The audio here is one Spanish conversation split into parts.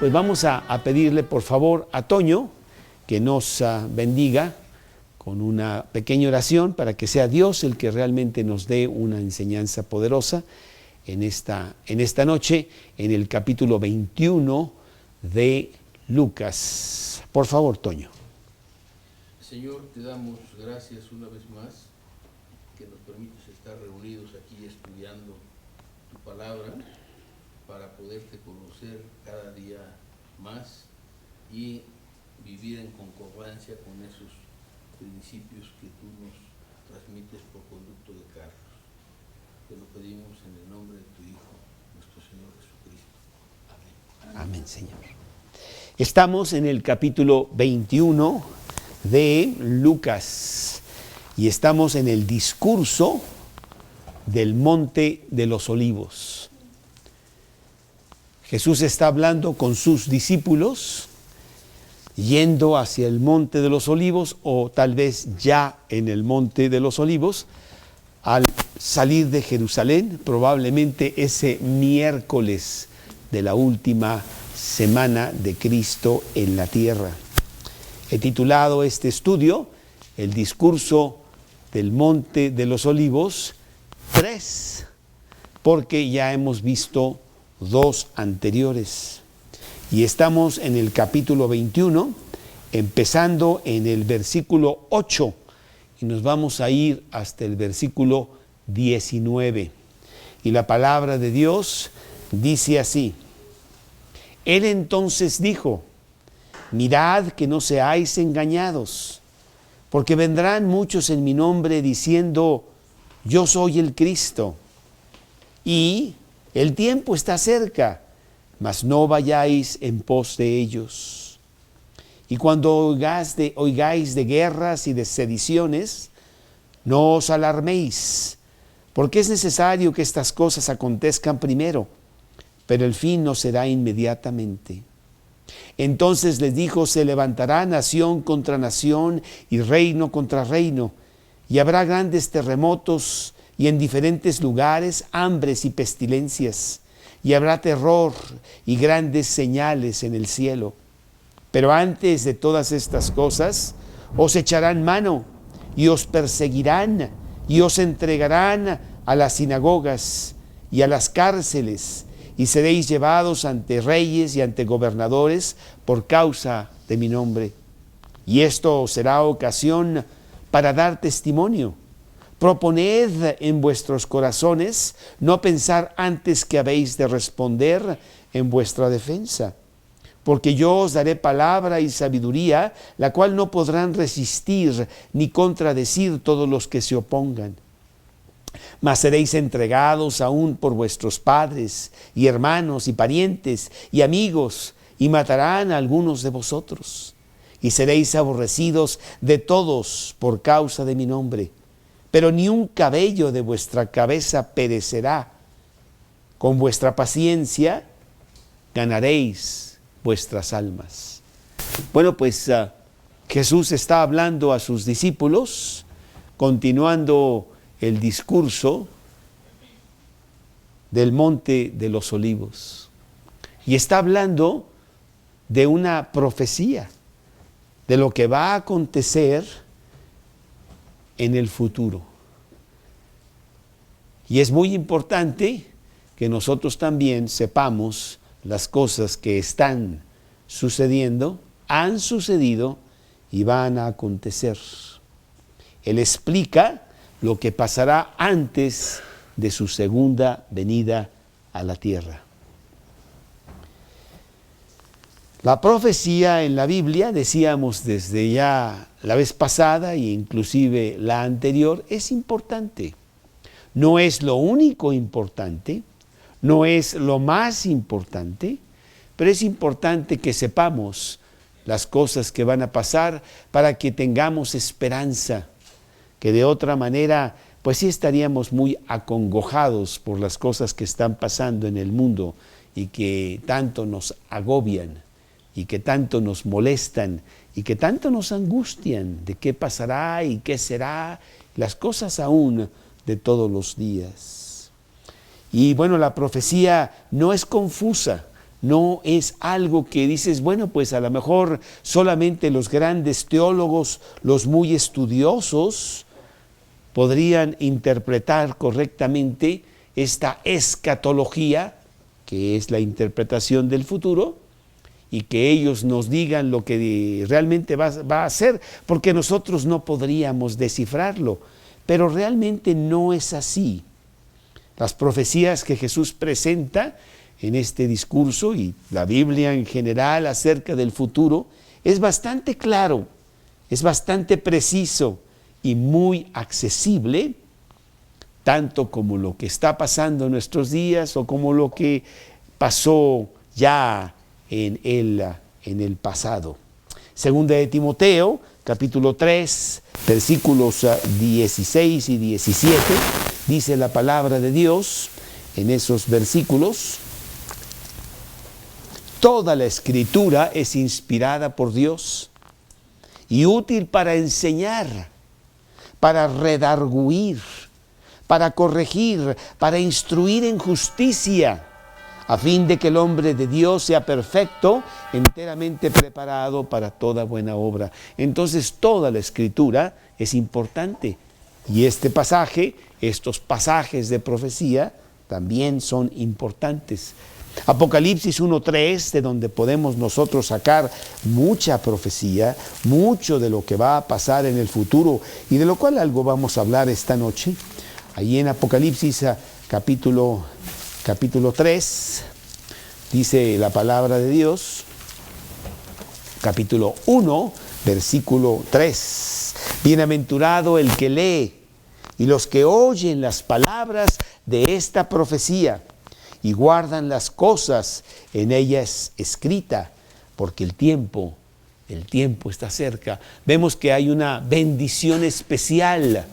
pues vamos a pedirle por favor a Toño que nos bendiga con una pequeña oración para que sea Dios el que realmente nos dé una enseñanza poderosa en esta noche, en el capítulo 21 de Lucas. Por favor, Toño. Señor, te damos gracias una vez más que nos permites estar reunidos aquí estudiando tu palabra para poderte conocer cada día más y vivir en concordancia con esos principios que tú nos transmites por conducto de Carlos. Te lo pedimos en el nombre de tu Hijo, nuestro Señor Jesucristo. Amén. Amén, Señor. Estamos en el capítulo 21 de Lucas y estamos en el discurso del Monte de los Olivos. Jesús está hablando con sus discípulos, yendo hacia el Monte de los Olivos, o tal vez ya en el Monte de los Olivos, al salir de Jerusalén, probablemente ese miércoles de la última semana de Cristo en la tierra. He titulado este estudio, el discurso del Monte de los Olivos 3, porque ya hemos visto 2 anteriores. Y estamos en el capítulo 21, empezando en el versículo 8, y nos vamos a ir hasta el versículo 19. Y la palabra de Dios dice así: Él entonces dijo: mirad que no seáis engañados, porque vendrán muchos en mi nombre diciendo: yo soy el Cristo, y el tiempo está cerca, mas no vayáis en pos de ellos. Y cuando oigáis de guerras y de sediciones, no os alarméis, porque es necesario que estas cosas acontezcan primero, pero el fin no será inmediatamente. Entonces les dijo: se levantará nación contra nación y reino contra reino, y habrá grandes terremotos y en diferentes lugares hambres y pestilencias, y habrá terror y grandes señales en el cielo. Pero antes de todas estas cosas, os echarán mano y os perseguirán y os entregarán a las sinagogas y a las cárceles, y seréis llevados ante reyes y ante gobernadores por causa de mi nombre. Y esto os será ocasión para dar testimonio. Proponed en vuestros corazones no pensar antes que habéis de responder en vuestra defensa, porque yo os daré palabra y sabiduría, la cual no podrán resistir ni contradecir todos los que se opongan. Mas seréis entregados aún por vuestros padres y hermanos y parientes y amigos, y matarán a algunos de vosotros, y seréis aborrecidos de todos por causa de mi nombre. Pero ni un cabello de vuestra cabeza perecerá. Con vuestra paciencia ganaréis vuestras almas. Bueno, pues Jesús está hablando a sus discípulos, continuando el discurso del Monte de los Olivos. Y está hablando de una profecía, de lo que va a acontecer en el futuro. Y es muy importante que nosotros también sepamos las cosas que están sucediendo, han sucedido y van a acontecer. Él explica lo que pasará antes de su segunda venida a la tierra. La profecía en la Biblia, decíamos desde ya la vez pasada e inclusive la anterior, es importante. No es lo único importante, no es lo más importante, pero es importante que sepamos las cosas que van a pasar para que tengamos esperanza, que de otra manera pues sí estaríamos muy acongojados por las cosas que están pasando en el mundo y que tanto nos agobian y que tanto nos molestan y que tanto nos angustian de qué pasará y qué será, las cosas aún de todos los días. Y bueno, la profecía no es confusa, no es algo que dices, bueno, pues a lo mejor solamente los grandes teólogos, los muy estudiosos, podrían interpretar correctamente esta escatología, que es la interpretación del futuro, y que ellos nos digan lo que realmente va a ser, porque nosotros no podríamos descifrarlo. Pero realmente no es así. Las profecías que Jesús presenta en este discurso y la Biblia en general acerca del futuro es bastante claro, es bastante preciso y muy accesible, tanto como lo que está pasando en nuestros días o como lo que pasó ya en el pasado. Segunda de Timoteo, capítulo 3, versículos 16 y 17, dice la palabra de Dios en esos versículos: toda la Escritura es inspirada por Dios y útil para enseñar, para redarguir, para corregir, para instruir en justicia, a fin de que el hombre de Dios sea perfecto, enteramente preparado para toda buena obra. Entonces, toda la Escritura es importante. Y este pasaje, estos pasajes de profecía, también son importantes. Apocalipsis 1:3, de donde podemos nosotros sacar mucha profecía, mucho de lo que va a pasar en el futuro, y de lo cual algo vamos a hablar esta noche. Ahí en Apocalipsis capítulo 3, dice la palabra de Dios, capítulo 1, versículo 3. Bienaventurado el que lee y los que oyen las palabras de esta profecía y guardan las cosas en ellas escritas, porque el tiempo está cerca. Vemos que hay una bendición especial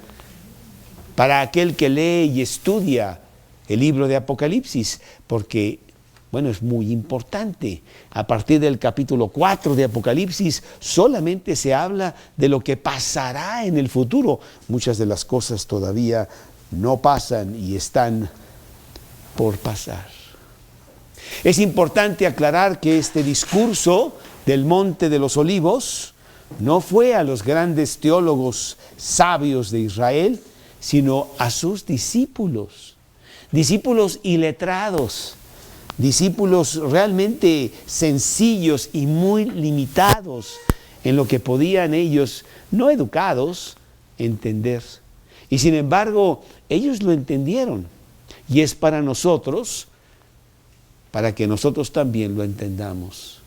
para aquel que lee y estudia el libro de Apocalipsis, porque, bueno, es muy importante. A partir del capítulo 4 de Apocalipsis solamente se habla de lo que pasará en el futuro. Muchas de las cosas todavía no pasan y están por pasar. Es importante aclarar que este discurso del Monte de los Olivos no fue a los grandes teólogos sabios de Israel, sino a sus discípulos iletrados, discípulos realmente sencillos y muy limitados en lo que podían ellos, no educados, entender. Y sin embargo, ellos lo entendieron. Y es para nosotros, para que nosotros también lo entendamos.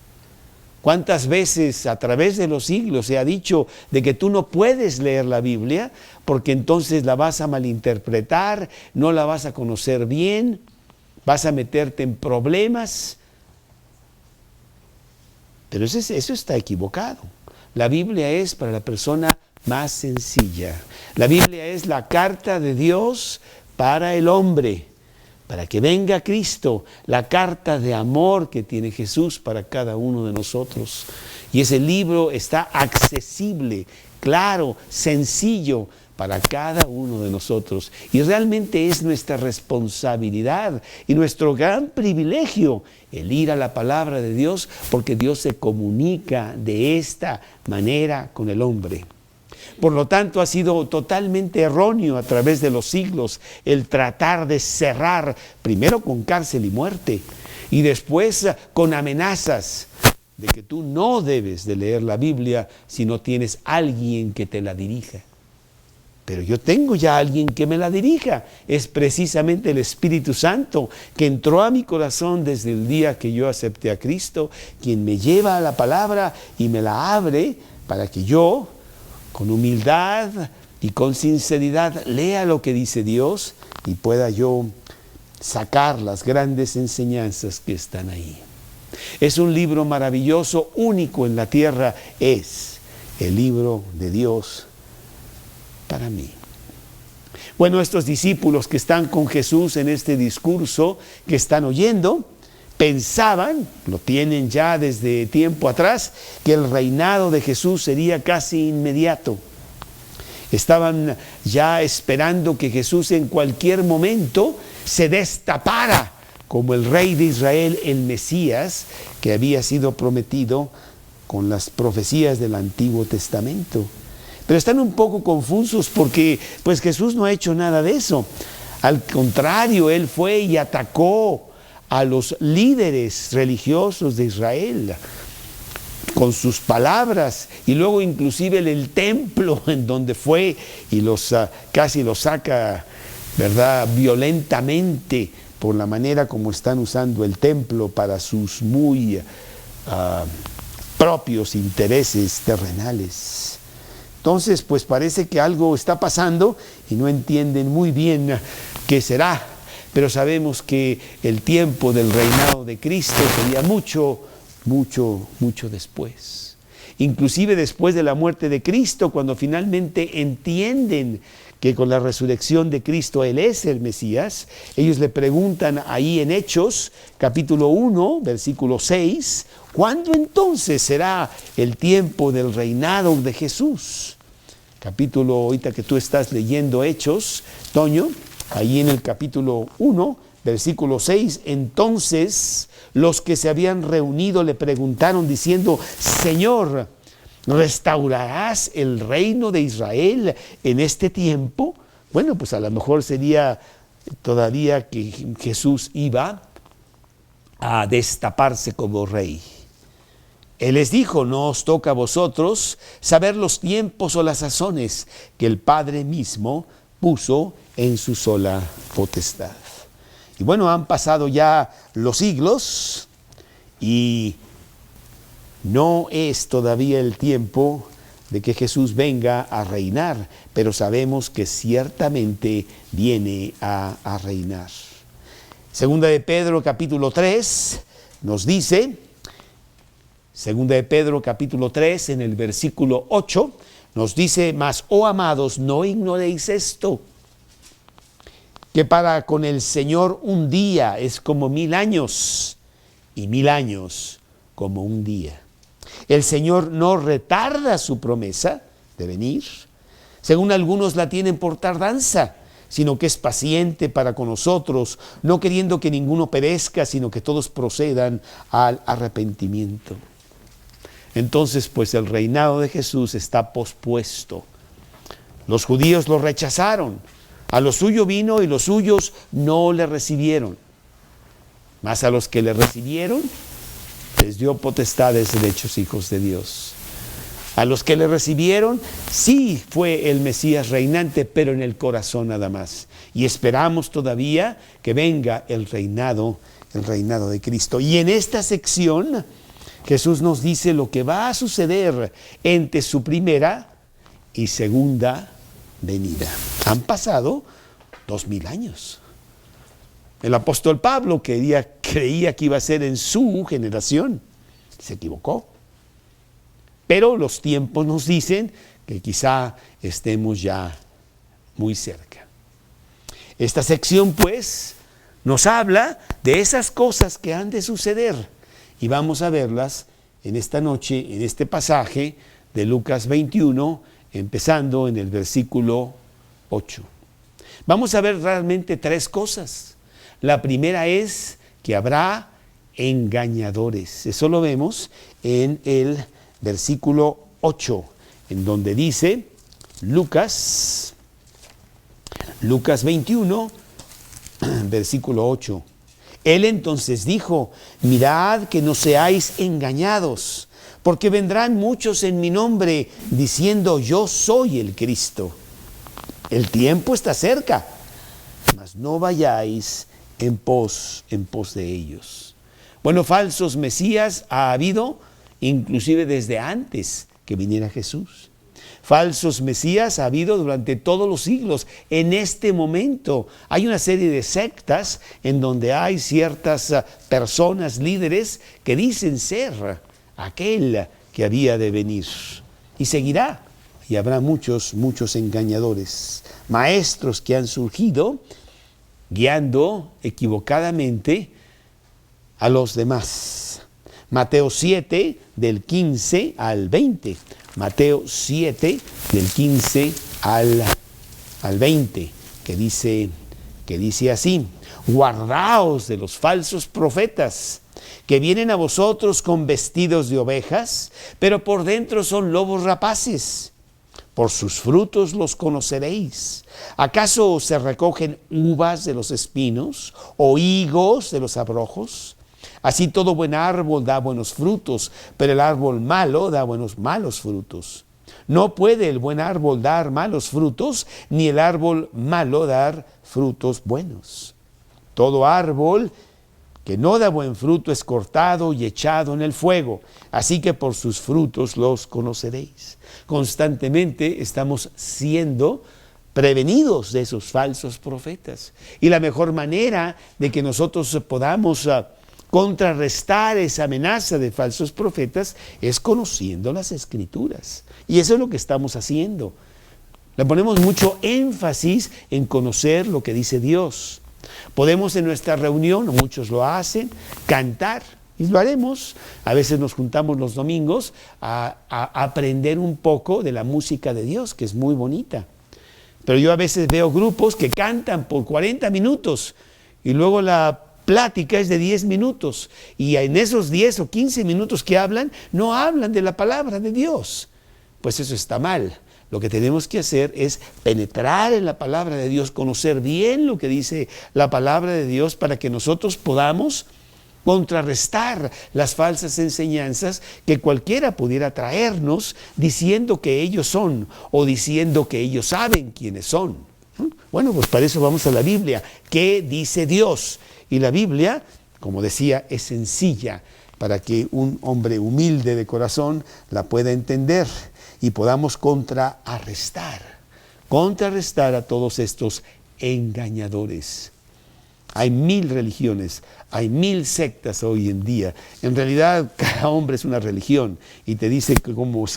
¿Cuántas veces a través de los siglos se ha dicho de que tú no puedes leer la Biblia porque entonces la vas a malinterpretar, no la vas a conocer bien, vas a meterte en problemas? Pero eso está equivocado. La Biblia es para la persona más sencilla. La Biblia es la carta de Dios para el hombre, para que venga Cristo, la carta de amor que tiene Jesús para cada uno de nosotros. Y ese libro está accesible, claro, sencillo para cada uno de nosotros. Y realmente es nuestra responsabilidad y nuestro gran privilegio el ir a la palabra de Dios, porque Dios se comunica de esta manera con el hombre. Por lo tanto, ha sido totalmente erróneo a través de los siglos el tratar de cerrar, primero con cárcel y muerte, y después con amenazas de que tú no debes de leer la Biblia si no tienes alguien que te la dirija. Pero yo tengo ya alguien que me la dirija. Es precisamente el Espíritu Santo que entró a mi corazón desde el día que yo acepté a Cristo, quien me lleva a la palabra y me la abre para que yo, con humildad y con sinceridad, lea lo que dice Dios y pueda yo sacar las grandes enseñanzas que están ahí. Es un libro maravilloso, único en la tierra, es el libro de Dios para mí. Bueno, estos discípulos que están con Jesús en este discurso que están oyendo, pensaban, lo tienen ya desde tiempo atrás, que el reinado de Jesús sería casi inmediato. Estaban ya esperando que Jesús en cualquier momento se destapara como el rey de Israel, el Mesías, que había sido prometido con las profecías del Antiguo Testamento. Pero están un poco confusos porque pues Jesús no ha hecho nada de eso. Al contrario, Él fue y atacó a los líderes religiosos de Israel con sus palabras, y luego inclusive el templo en donde fue y casi los saca, ¿verdad?, violentamente por la manera como están usando el templo para sus muy propios intereses terrenales. Entonces, pues parece que algo está pasando y no entienden muy bien qué será, pero sabemos que el tiempo del reinado de Cristo sería mucho después. Inclusive después de la muerte de Cristo, cuando finalmente entienden que con la resurrección de Cristo Él es el Mesías, ellos le preguntan ahí en Hechos, capítulo 1, versículo 6, ¿cuándo entonces será el tiempo del reinado de Jesús? Capítulo, ahorita que tú estás leyendo Hechos, Toño, ahí en el capítulo 1, versículo 6, entonces los que se habían reunido le preguntaron diciendo, Señor, ¿restaurarás el reino de Israel en este tiempo? Bueno, pues a lo mejor sería todavía que Jesús iba a destaparse como rey. Él les dijo, no os toca a vosotros saber los tiempos o las sazones que el Padre mismo puso en su sola potestad. Y bueno, han pasado ya los siglos y no es todavía el tiempo de que Jesús venga a reinar, pero sabemos que ciertamente viene a reinar. Segunda de Pedro, capítulo 3, nos dice, Segunda de Pedro, capítulo 3, en el versículo 8, nos dice, mas, oh amados, no ignoréis esto, que para con el Señor un día es como 1000 años, y 1000 años como un día. El Señor no retarda su promesa de venir, según algunos la tienen por tardanza, sino que es paciente para con nosotros, no queriendo que ninguno perezca, sino que todos procedan al arrepentimiento. Entonces, pues el reinado de Jesús está pospuesto. Los judíos lo rechazaron, a lo suyo vino y los suyos no le recibieron. Mas a los que le recibieron, les dio potestades de hechos hijos de Dios. A los que le recibieron, sí fue el Mesías reinante, pero en el corazón nada más. Y esperamos todavía que venga el reinado de Cristo. Y en esta sección, Jesús nos dice lo que va a suceder entre su primera y segunda venida. Han pasado 2000 años. El apóstol Pablo creía que iba a ser en su generación. Se equivocó. Pero los tiempos nos dicen que quizá estemos ya muy cerca. Esta sección, pues, nos habla de esas cosas que han de suceder. Y vamos a verlas en esta noche, en este pasaje de Lucas 21, empezando en el versículo 8. Vamos a ver realmente 3 cosas. La primera es que habrá engañadores. Eso lo vemos en el versículo 8, en donde dice Lucas 21, versículo 8. Él entonces dijo, mirad que no seáis engañados, porque vendrán muchos en mi nombre diciendo, yo soy el Cristo. El tiempo está cerca, mas no vayáis en pos de ellos. Bueno, falsos mesías ha habido inclusive desde antes que viniera Jesús. Falsos mesías ha habido durante todos los siglos. En este momento hay una serie de sectas en donde hay ciertas personas, líderes, que dicen ser aquel que había de venir. Y seguirá. Y habrá muchos engañadores. Maestros que han surgido guiando equivocadamente a los demás. Mateo 7, del 15 al 20. Mateo 7, del 15 al 20, que dice así. Guardaos de los falsos profetas, que vienen a vosotros con vestidos de ovejas, pero por dentro son lobos rapaces. Por sus frutos los conoceréis. ¿Acaso se recogen uvas de los espinos o higos de los abrojos? Así todo buen árbol da buenos frutos, pero el árbol malo da malos frutos. No puede el buen árbol dar malos frutos, ni el árbol malo dar frutos buenos. Todo árbol que no da buen fruto es cortado y echado en el fuego. Así que por sus frutos los conoceréis. Constantemente estamos siendo prevenidos de esos falsos profetas. Y la mejor manera de que nosotros podamos contrarrestar esa amenaza de falsos profetas es conociendo las Escrituras. Y eso es lo que estamos haciendo. Le ponemos mucho énfasis en conocer lo que dice Dios. Podemos en nuestra reunión, muchos lo hacen, cantar, y lo haremos. A veces nos juntamos los domingos a aprender un poco de la música de Dios, que es muy bonita. Pero yo a veces veo grupos que cantan por 40 minutos y luego la plática es de 10 minutos. Y en esos 10 o 15 minutos que hablan, no hablan de la palabra de Dios. Pues eso está mal. Lo que tenemos que hacer es penetrar en la palabra de Dios, conocer bien lo que dice la palabra de Dios para que nosotros podamos contrarrestar las falsas enseñanzas que cualquiera pudiera traernos diciendo que ellos son o diciendo que ellos saben quiénes son. Bueno, pues para eso vamos a la Biblia. ¿Qué dice Dios? Y la Biblia, como decía, es sencilla para que un hombre humilde de corazón la pueda entender y podamos contrarrestar a todos estos engañadores. Hay 1000 religiones, hay 1000 sectas hoy en día. En realidad, cada hombre es una religión y te dice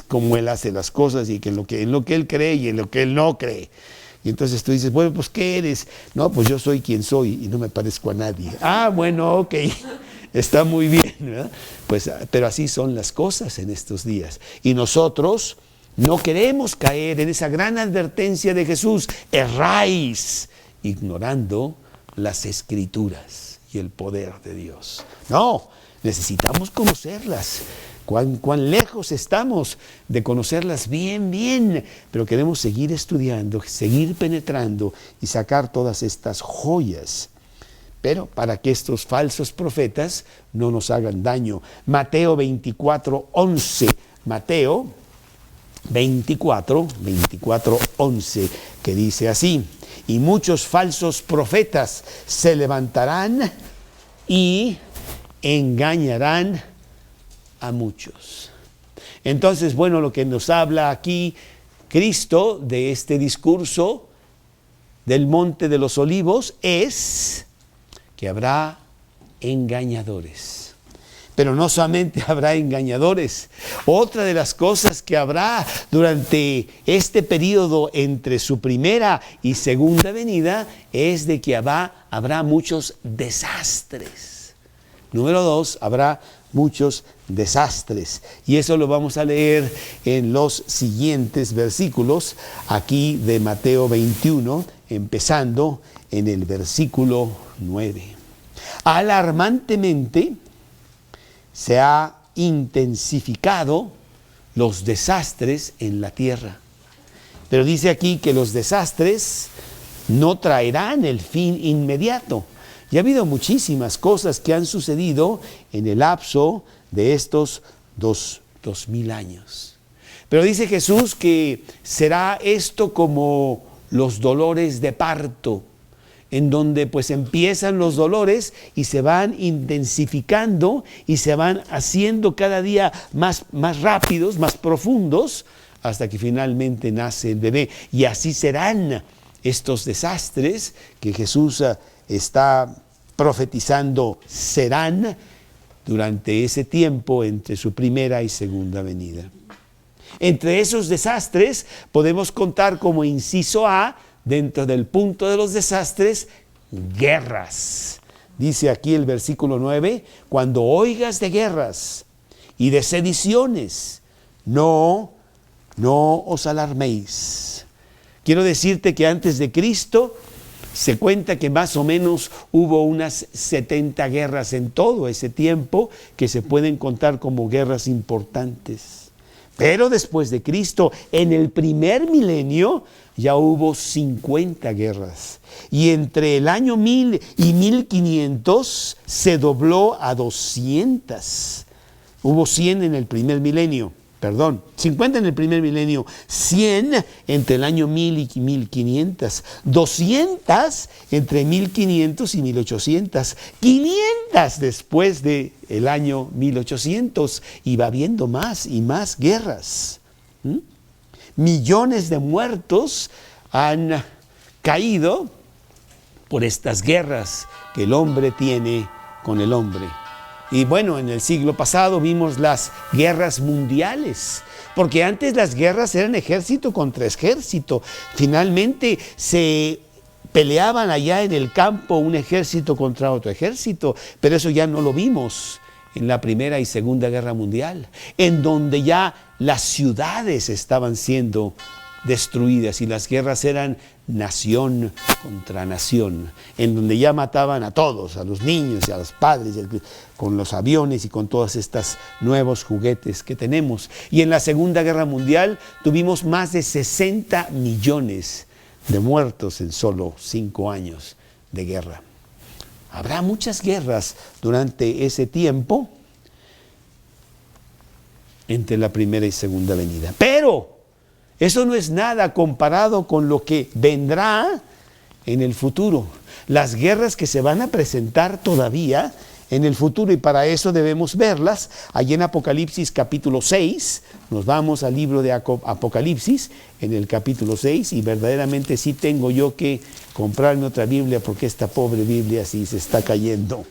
cómo él hace las cosas y que en lo que él cree y en lo que él no cree. Y entonces tú dices, bueno, pues ¿qué eres? No, pues yo soy quien soy y no me parezco a nadie. Ah, bueno, ok, está muy bien, ¿verdad? Pues, pero así son las cosas en estos días. Y nosotros no queremos caer en esa gran advertencia de Jesús, erráis, ignorando las Escrituras y el poder de Dios. No, necesitamos conocerlas. Cuán lejos estamos de conocerlas bien, pero queremos seguir estudiando, seguir penetrando y sacar todas estas joyas. Pero para que estos falsos profetas no nos hagan daño. Mateo 24:11. Mateo 24:11, que dice así: y muchos falsos profetas se levantarán y engañarán a muchos. Entonces, bueno, lo que nos habla aquí Cristo de este discurso del Monte de los Olivos es que habrá engañadores. Pero no solamente habrá engañadores. Otra de las cosas que habrá durante este periodo entre su primera y segunda venida es de que habrá muchos desastres. Número 2, habrá muchos desastres. Y eso lo vamos a leer en los siguientes versículos, aquí de Mateo 21, empezando en el versículo 9. Alarmantemente se ha intensificado los desastres en la tierra. Pero dice aquí que los desastres no traerán el fin inmediato. Y ha habido muchísimas cosas que han sucedido en el lapso de estos 2000 años. Pero dice Jesús que será esto como los dolores de parto, en donde pues empiezan los dolores y se van intensificando y se van haciendo cada día más rápidos, más profundos, hasta que finalmente nace el bebé. Y así serán estos desastres que Jesús está profetizando serán durante ese tiempo entre su primera y segunda venida. Entre esos desastres podemos contar como inciso A, dentro del punto de los desastres, guerras. Dice aquí el versículo 9, cuando oigas de guerras y de sediciones, no os alarméis. Quiero decirte que antes de Cristo Se cuenta que más o menos hubo unas 70 guerras en todo ese tiempo que se pueden contar como guerras importantes. Pero después de Cristo, en el primer milenio, ya hubo 50 guerras. Y entre el año 1000 y 1500 se dobló a 200. Hubo 100 en el primer milenio. 50 en el primer milenio, 100 entre el año 1000 y 1500, 200 entre 1500 y 1800, 500 después del año 1800, y va habiendo más y más guerras. Millones de muertos han caído por estas guerras que el hombre tiene con el hombre. Y bueno, en el siglo pasado vimos las guerras mundiales, porque antes las guerras eran ejército contra ejército. Finalmente se peleaban allá en el campo un ejército contra otro ejército, pero eso ya no lo vimos en la Primera y Segunda Guerra Mundial, en donde ya las ciudades estaban siendo destruidas y las guerras eran nación contra nación, en donde ya mataban a todos, a los niños y a los padres, con los aviones y con todos estos nuevos juguetes que tenemos. Y en la Segunda Guerra Mundial tuvimos más de 60 millones de muertos en solo 5 años de guerra. Habrá muchas guerras durante ese tiempo entre la primera y segunda venida, pero eso no es nada comparado con lo que vendrá en el futuro. Las guerras que se van a presentar todavía en el futuro, y para eso debemos verlas. Allí en Apocalipsis capítulo 6, nos vamos al libro de Apocalipsis, en el capítulo 6, y verdaderamente sí tengo yo que comprarme otra Biblia porque esta pobre Biblia sí se está cayendo.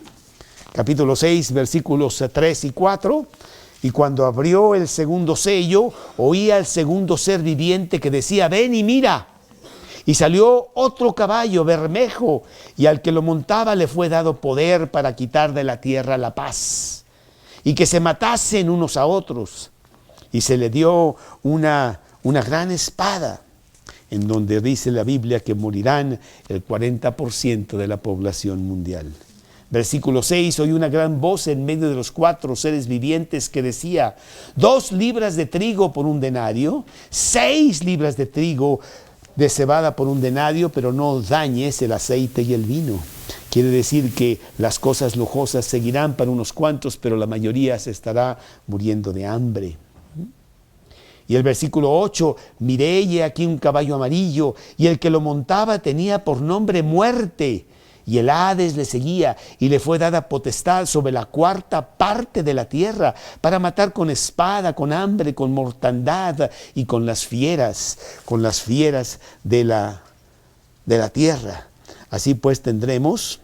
Capítulo 6, versículos 3 y 4. Y cuando abrió el segundo sello, oí al segundo ser viviente que decía: ven y mira. Y salió otro caballo bermejo, y al que lo montaba le fue dado poder para quitar de la tierra la paz, y que se matasen unos a otros. Y se le dio una gran espada, en donde dice la Biblia que morirán el 40% de la población mundial. Versículo 6, oí una gran voz en medio de los 4 seres vivientes que decía: 2 libras de trigo por un denario, 6 libras de trigo de cebada por un denario, pero no dañes el aceite y el vino. Quiere decir que las cosas lujosas seguirán para unos cuantos, pero la mayoría se estará muriendo de hambre. Y el versículo 8, miré y he aquí un caballo amarillo, y el que lo montaba tenía por nombre Muerte. Y el Hades le seguía, y le fue dada potestad sobre la 4ª parte de la tierra, para matar con espada, con hambre, con mortandad y con las fieras de la tierra. Así pues tendremos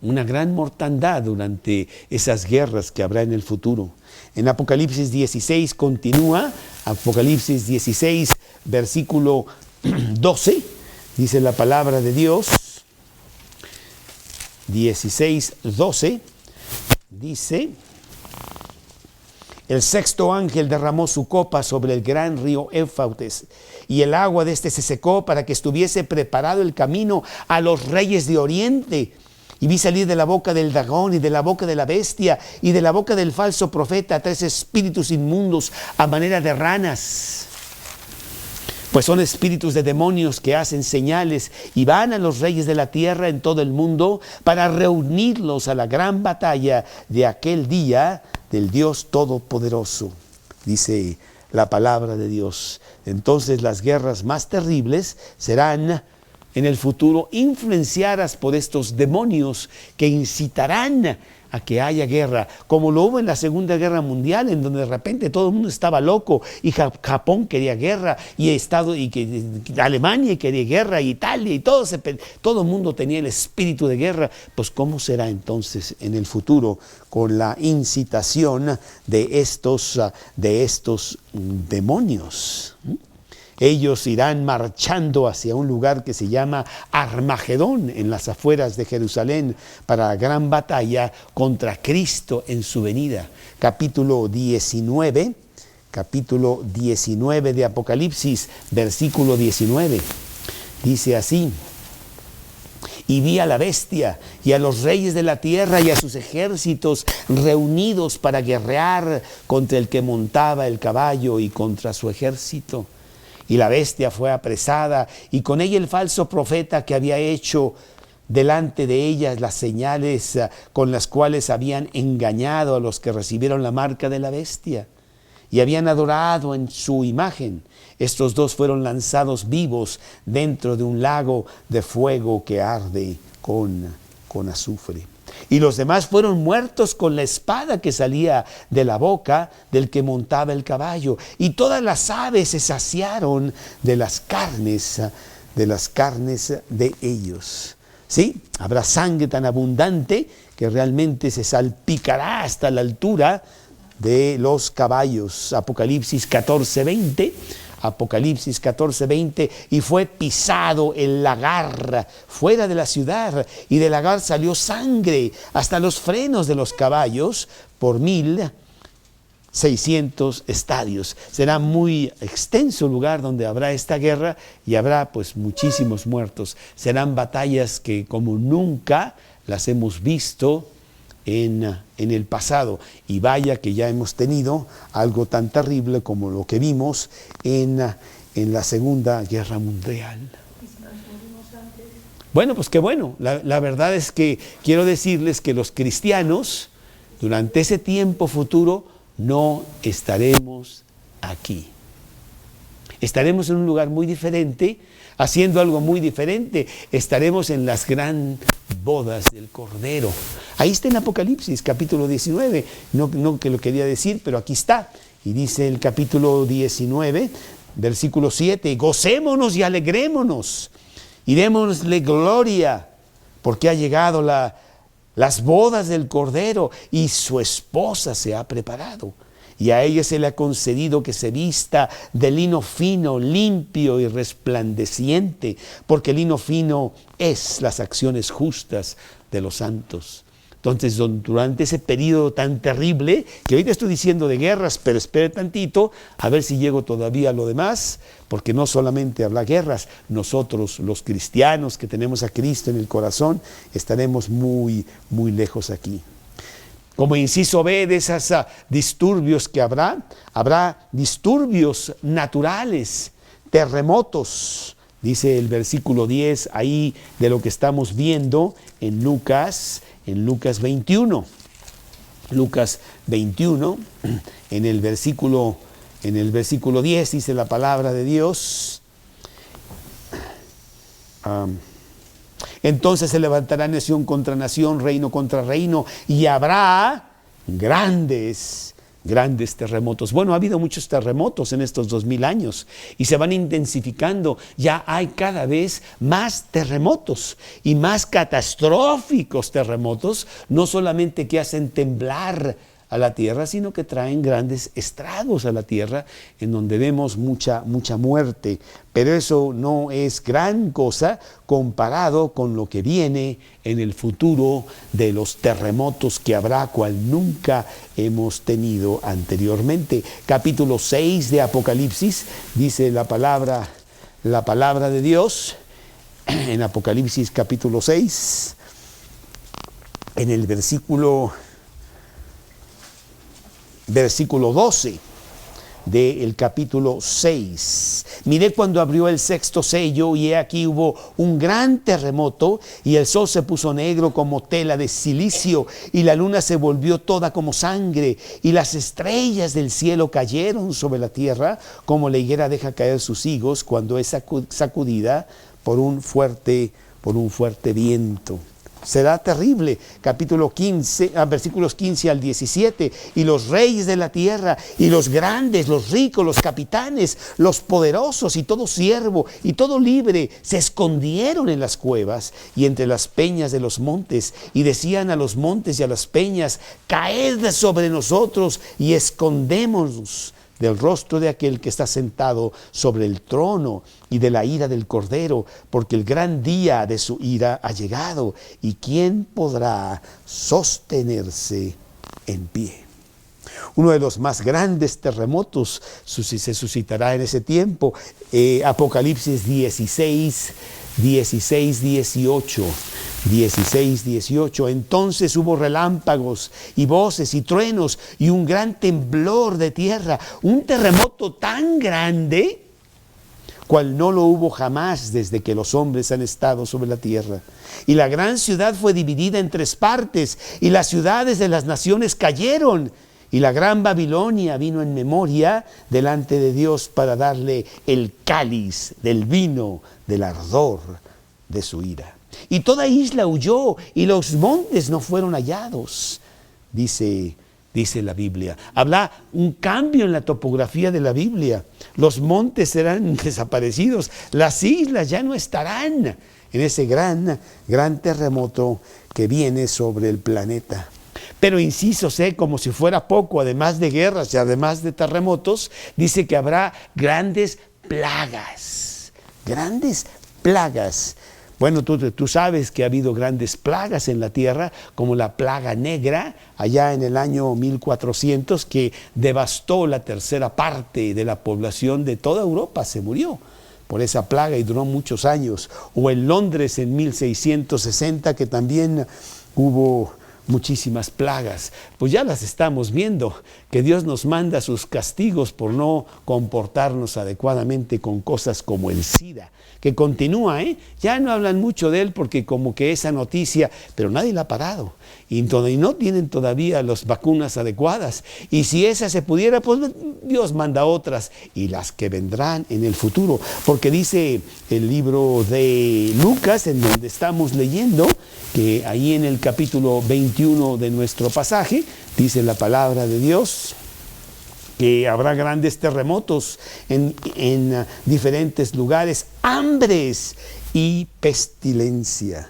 una gran mortandad durante esas guerras que habrá en el futuro. En Apocalipsis 16 continúa, Apocalipsis 16, versículo 12, dice la palabra de Dios, 16:12, dice: el 6º ángel derramó su copa sobre el gran río Éufrates, y el agua de este se secó para que estuviese preparado el camino a los reyes de Oriente. Y vi salir de la boca del dragón y de la boca de la bestia y de la boca del falso profeta 3 espíritus inmundos a manera de ranas. Pues son espíritus de demonios que hacen señales y van a los reyes de la tierra en todo el mundo para reunirlos a la gran batalla de aquel día del Dios Todopoderoso, dice la palabra de Dios. Entonces las guerras más terribles serán en el futuro influenciadas por estos demonios que incitarán a que haya guerra, como lo hubo en la Segunda Guerra Mundial, en donde de repente todo el mundo estaba loco, y Japón quería guerra, y Alemania quería guerra, y Italia, y todo el mundo tenía el espíritu de guerra. Pues ¿cómo será entonces en el futuro con la incitación de estos demonios? Ellos irán marchando hacia un lugar que se llama Armagedón, en las afueras de Jerusalén, para la gran batalla contra Cristo en su venida. Capítulo 19 de Apocalipsis, versículo 19. Dice así: y vi a la bestia y a los reyes de la tierra y a sus ejércitos reunidos para guerrear contra el que montaba el caballo y contra su ejército. Y la bestia fue apresada, y con ella el falso profeta que había hecho delante de ellas las señales con las cuales habían engañado a los que recibieron la marca de la bestia y habían adorado en su imagen. Estos dos fueron lanzados vivos dentro de un lago de fuego que arde con azufre. Y los demás fueron muertos con la espada que salía de la boca del que montaba el caballo. Y todas las aves se saciaron de las carnes de ellos. ¿Sí? Habrá sangre tan abundante que realmente se salpicará hasta la altura de los caballos. Apocalipsis 14:20. Apocalipsis 14:20, y fue pisado el lagar fuera de la ciudad, y del lagar salió sangre hasta los frenos de los caballos por 1,600 estadios. Será muy extenso el lugar donde habrá esta guerra y habrá pues muchísimos muertos. Serán batallas que como nunca las hemos visto en el pasado, y vaya que ya hemos tenido algo tan terrible como lo que vimos en la Segunda Guerra Mundial. Bueno, pues qué bueno. La verdad es que quiero decirles que los cristianos durante ese tiempo futuro no estaremos aquí. Estaremos en un lugar muy diferente, haciendo algo muy diferente. Estaremos en las grandes bodas del Cordero. Ahí está en Apocalipsis, capítulo 19. No que lo quería decir, pero aquí está. Y dice el capítulo 19, versículo 7, gocémonos y alegrémonos y démosle gloria, porque ha llegado las bodas del Cordero y su esposa se ha preparado. Y a ella se le ha concedido que se vista de lino fino, limpio y resplandeciente, porque el lino fino es las acciones justas de los santos. Entonces, durante ese periodo tan terrible, que ahorita estoy diciendo de guerras, pero espere tantito, a ver si llego todavía a lo demás, porque no solamente habrá guerras, nosotros los cristianos que tenemos a Cristo en el corazón, estaremos muy, muy lejos aquí. Como inciso B de esos disturbios que habrá disturbios naturales, terremotos, dice el versículo 10 ahí de lo que estamos viendo en Lucas 21. Lucas 21, en el versículo 10 dice la palabra de Dios. Entonces se levantará nación contra nación, reino contra reino, y habrá grandes terremotos. Bueno, ha habido muchos terremotos en estos 2000 años y se van intensificando. Ya hay cada vez más terremotos y más catastróficos terremotos, no solamente que hacen temblar a la tierra, sino que traen grandes estragos a la tierra, en donde vemos mucha muerte. Pero eso no es gran cosa comparado con lo que viene en el futuro de los terremotos que habrá, cual nunca hemos tenido anteriormente. Capítulo 6 de Apocalipsis, dice la palabra de Dios, en Apocalipsis capítulo 6, en el versículo 12 del capítulo 6. Miré cuando abrió el sexto sello, y he aquí hubo un gran terremoto, y el sol se puso negro como tela de silicio, y la luna se volvió toda como sangre, y las estrellas del cielo cayeron sobre la tierra, como la higuera deja caer sus higos cuando es sacudida por un fuerte viento. Será terrible. Capítulo 15, versículos 15 al 17. Y los reyes de la tierra, y los grandes, los ricos, los capitanes, los poderosos, y todo siervo, y todo libre, se escondieron en las cuevas y entre las peñas de los montes, y decían a los montes y a las peñas: caed sobre nosotros y escondémonos del rostro de aquel que está sentado sobre el trono y de la ira del Cordero, porque el gran día de su ira ha llegado, y ¿quién podrá sostenerse en pie? Uno de los más grandes terremotos se suscitará en ese tiempo. Apocalipsis 16, 18. 16, 18. Entonces hubo relámpagos y voces y truenos y un gran temblor de tierra, un terremoto tan grande cual no lo hubo jamás desde que los hombres han estado sobre la tierra. Y la gran ciudad fue dividida en 3 partes, y las ciudades de las naciones cayeron, y la gran Babilonia vino en memoria delante de Dios para darle el cáliz del vino del ardor de su ira. Y toda isla huyó, y los montes no fueron hallados, dice la Biblia. Habla un cambio en la topografía de la Biblia. Los montes serán desaparecidos, las islas ya no estarán en ese gran terremoto que viene sobre el planeta. Pero inciso C, como si fuera poco, además de guerras y además de terremotos, dice que habrá grandes plagas. Grandes plagas. Bueno, tú sabes que ha habido grandes plagas en la tierra, como la plaga negra, allá en el año 1400, que devastó la 1/3 parte de la población de toda Europa, se murió por esa plaga y duró muchos años. O en Londres en 1660, que también hubo muchísimas plagas. Pues ya las estamos viendo, que Dios nos manda sus castigos por no comportarnos adecuadamente con cosas como el SIDA, que continúa, ya no hablan mucho de él porque como que esa noticia, pero nadie la ha parado, y no tienen todavía las vacunas adecuadas, y si esa se pudiera, pues Dios manda otras, y las que vendrán en el futuro, porque dice el libro de Lucas, en donde estamos leyendo, que ahí en el capítulo 21 de nuestro pasaje, dice la palabra de Dios, que habrá grandes terremotos en diferentes lugares, hambres y pestilencia,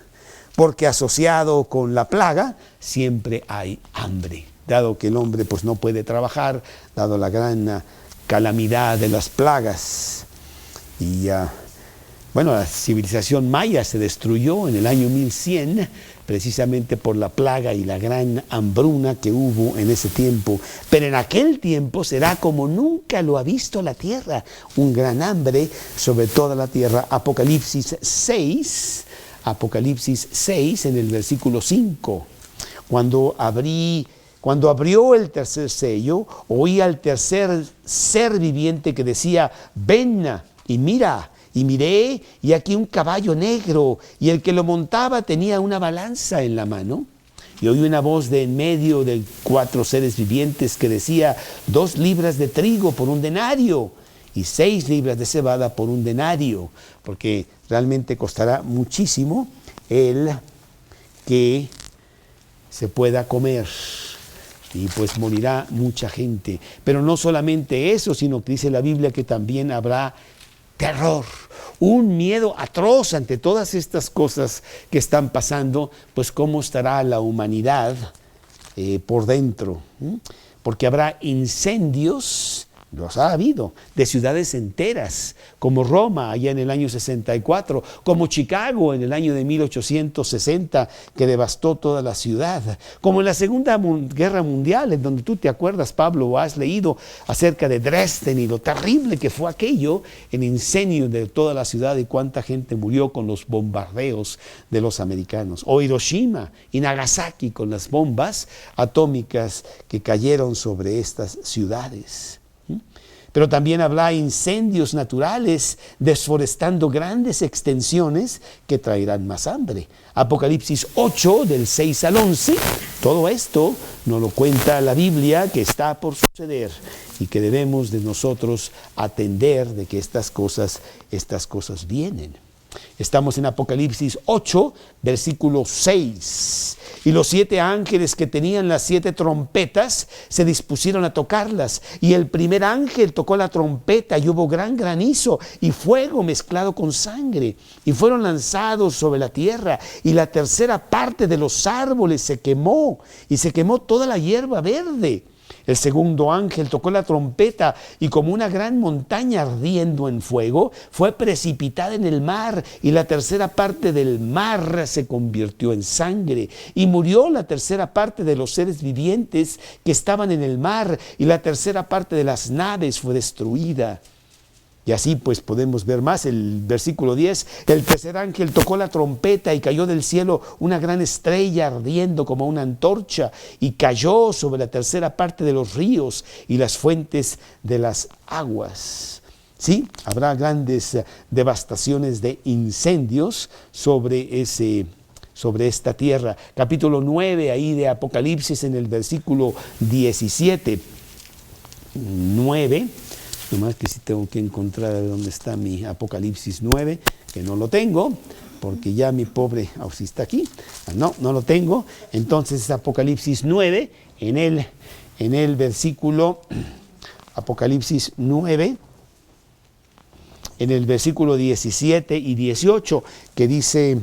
porque asociado con la plaga siempre hay hambre, dado que el hombre pues no puede trabajar, dado la gran calamidad de las plagas. Y la civilización maya se destruyó en el año 1100 precisamente por la plaga y la gran hambruna que hubo en ese tiempo. Pero en aquel tiempo será como nunca lo ha visto la tierra, un gran hambre sobre toda la tierra. Apocalipsis 6 en el versículo 5, cuando abrió el tercer sello, oí al tercer ser viviente que decía: ven y mira. Y miré, y aquí un caballo negro, y el que lo montaba tenía una balanza en la mano. Y oí una voz de en medio de 4 seres vivientes que decía: 2 libras de trigo por 1 denario, y 6 libras de cebada por 1 denario, porque realmente costará muchísimo el que se pueda comer. Y pues morirá mucha gente. Pero no solamente eso, sino que dice la Biblia que también habrá terror, un miedo atroz ante todas estas cosas que están pasando. Pues cómo estará la humanidad por dentro, porque habrá incendios, los ha habido, de ciudades enteras, como Roma allá en el año 64, como Chicago en el año de 1860, que devastó toda la ciudad, como en la Segunda Guerra Mundial, en donde tú te acuerdas, Pablo, o has leído acerca de Dresden y lo terrible que fue aquello, el incendio de toda la ciudad y cuánta gente murió con los bombardeos de los americanos, o Hiroshima y Nagasaki con las bombas atómicas que cayeron sobre estas ciudades. Pero también habrá incendios naturales desforestando grandes extensiones que traerán más hambre. Apocalipsis 8, del 6 al 11, todo esto nos lo cuenta la Biblia, que está por suceder y que debemos de nosotros atender de que estas cosas vienen. Estamos en Apocalipsis 8, versículo 6. Y los 7 ángeles que tenían las 7 trompetas se dispusieron a tocarlas. Y el primer ángel tocó la trompeta y hubo gran granizo y fuego mezclado con sangre. Y fueron lanzados sobre la tierra. Y la 1/3 parte de los árboles se quemó. Y se quemó toda la hierba verde. El segundo ángel tocó la trompeta y como una gran montaña ardiendo en fuego, fue precipitada en el mar y la tercera parte del mar se convirtió en sangre. Y murió la tercera parte de los seres vivientes que estaban en el mar y la tercera parte de las naves fue destruida. Y así pues podemos ver más el versículo 10. El tercer ángel tocó la trompeta y cayó del cielo una gran estrella ardiendo como una antorcha y cayó sobre la tercera parte de los ríos y las fuentes de las aguas. Sí, habrá grandes devastaciones de incendios sobre esta tierra. Capítulo 9 ahí de Apocalipsis en el versículo 17. 9. Nomás que sí tengo que encontrar dónde está mi Apocalipsis 9, que no lo tengo, porque ya mi pobre está aquí. No lo tengo. Entonces Apocalipsis 9, en el versículo, Apocalipsis 9, en el versículo 17 y 18, que dice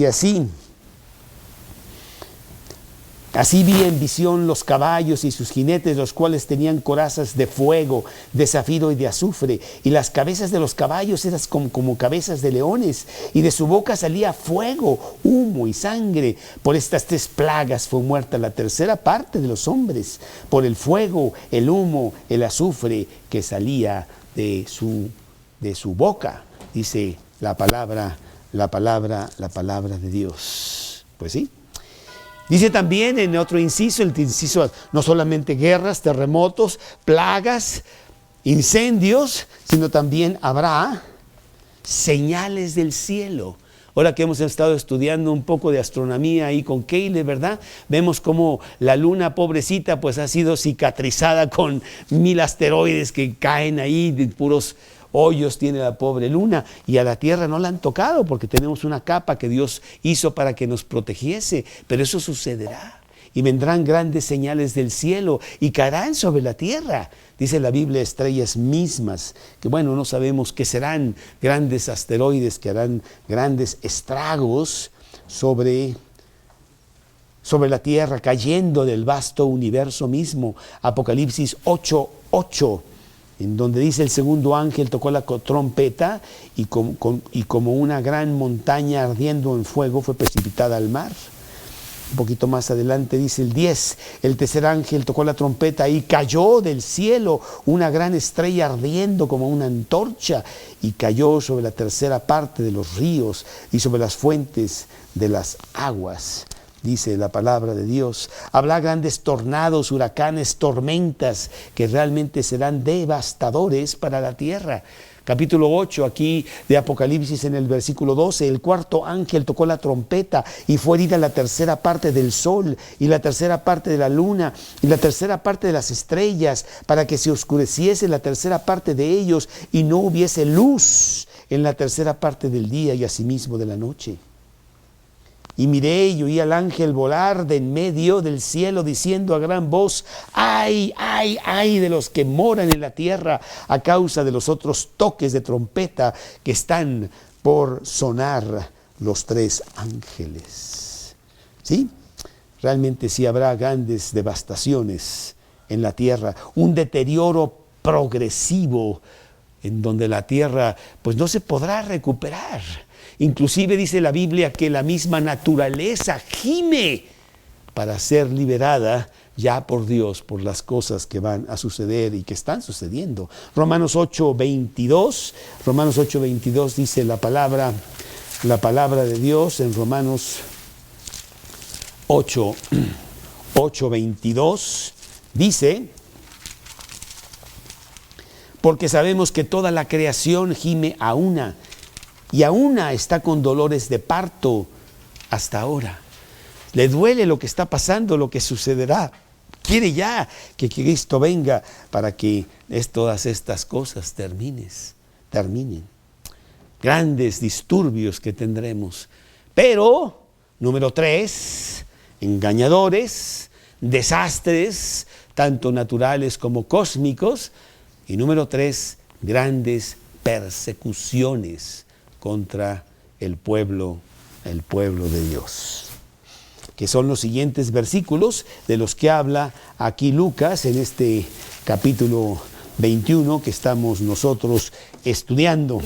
así. Así vi en visión los caballos y sus jinetes, los cuales tenían corazas de fuego, de zafiro y de azufre, y las cabezas de los caballos eran como cabezas de leones, y de su boca salía fuego, humo y sangre. Por estas 3 plagas fue muerta la tercera parte de los hombres, por el fuego, el humo, el azufre que salía de su boca, dice la palabra de Dios. Pues sí. Dice también en otro inciso, el inciso no solamente guerras, terremotos, plagas, incendios, sino también habrá señales del cielo. Ahora que hemos estado estudiando un poco de astronomía ahí con Keile, ¿verdad? Vemos cómo la luna, pobrecita, pues ha sido cicatrizada con 1000 asteroides que caen ahí, de puros hoyos tiene la pobre luna, y a la tierra no la han tocado porque tenemos una capa que Dios hizo para que nos protegiese, pero eso sucederá y vendrán grandes señales del cielo y caerán sobre la tierra. Dice la Biblia, estrellas mismas, que bueno, no sabemos qué serán, grandes asteroides que harán grandes estragos sobre la tierra, cayendo del vasto universo mismo. Apocalipsis 8:8. En donde dice el segundo ángel tocó la trompeta y como una gran montaña ardiendo en fuego fue precipitada al mar. Un poquito más adelante dice el 10, el tercer ángel tocó la trompeta y cayó del cielo una gran estrella ardiendo como una antorcha y cayó sobre la tercera parte de los ríos y sobre las fuentes de las aguas. Dice la palabra de Dios. Habrá grandes tornados, huracanes, tormentas que realmente serán devastadores para la tierra. Capítulo 8 aquí de Apocalipsis en el versículo 12, el cuarto ángel tocó la trompeta y fue herida la tercera parte del sol y la tercera parte de la luna y la tercera parte de las estrellas para que se oscureciese la tercera parte de ellos y no hubiese luz en la tercera parte del día y asimismo de la noche. Y miré y oí al ángel volar de en medio del cielo diciendo a gran voz, ¡ay, ay, ay de los que moran en la tierra a causa de los otros toques de trompeta que están por sonar los 3 ángeles! ¿Sí? Realmente sí habrá grandes devastaciones en la tierra, un deterioro progresivo en donde la tierra pues no se podrá recuperar. Inclusive dice la Biblia que la misma naturaleza gime para ser liberada ya por Dios, por las cosas que van a suceder y que están sucediendo. Romanos 8:22 dice la palabra de Dios en Romanos 8:22 dice, porque sabemos que toda la creación gime a una y a una está con dolores de parto hasta ahora. Le duele lo que está pasando, lo que sucederá. Quiere ya que Cristo venga para que todas estas cosas terminen. Grandes disturbios que tendremos. Pero, número 3, engañadores, desastres, tanto naturales como cósmicos. Y número 3, grandes persecuciones contra el pueblo de Dios. que son los siguientes versículos de los que habla aquí Lucas en este capítulo 21 que estamos nosotros estudiando.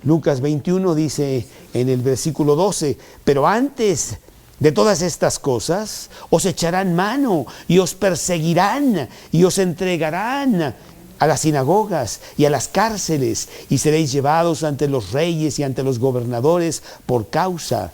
Lucas 21 dice en el versículo 12, pero antes de todas estas cosas os echarán mano y os perseguirán y os entregarán a las sinagogas y a las cárceles y seréis llevados ante los reyes y ante los gobernadores por causa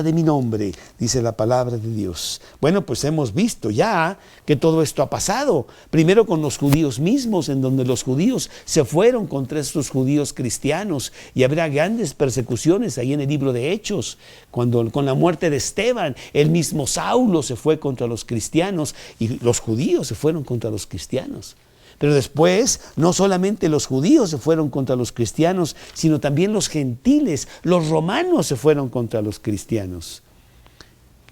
de mi nombre, dice la palabra de Dios. Bueno, pues hemos visto ya que todo esto ha pasado. Primero con los judíos mismos, en donde los judíos se fueron contra estos judíos cristianos y habrá grandes persecuciones ahí en el libro de Hechos. Cuando con la muerte de Esteban, el mismo Saulo se fue contra los cristianos y los judíos se fueron contra los cristianos. Pero después, no solamente los judíos se fueron contra los cristianos, sino también los gentiles, los romanos se fueron contra los cristianos.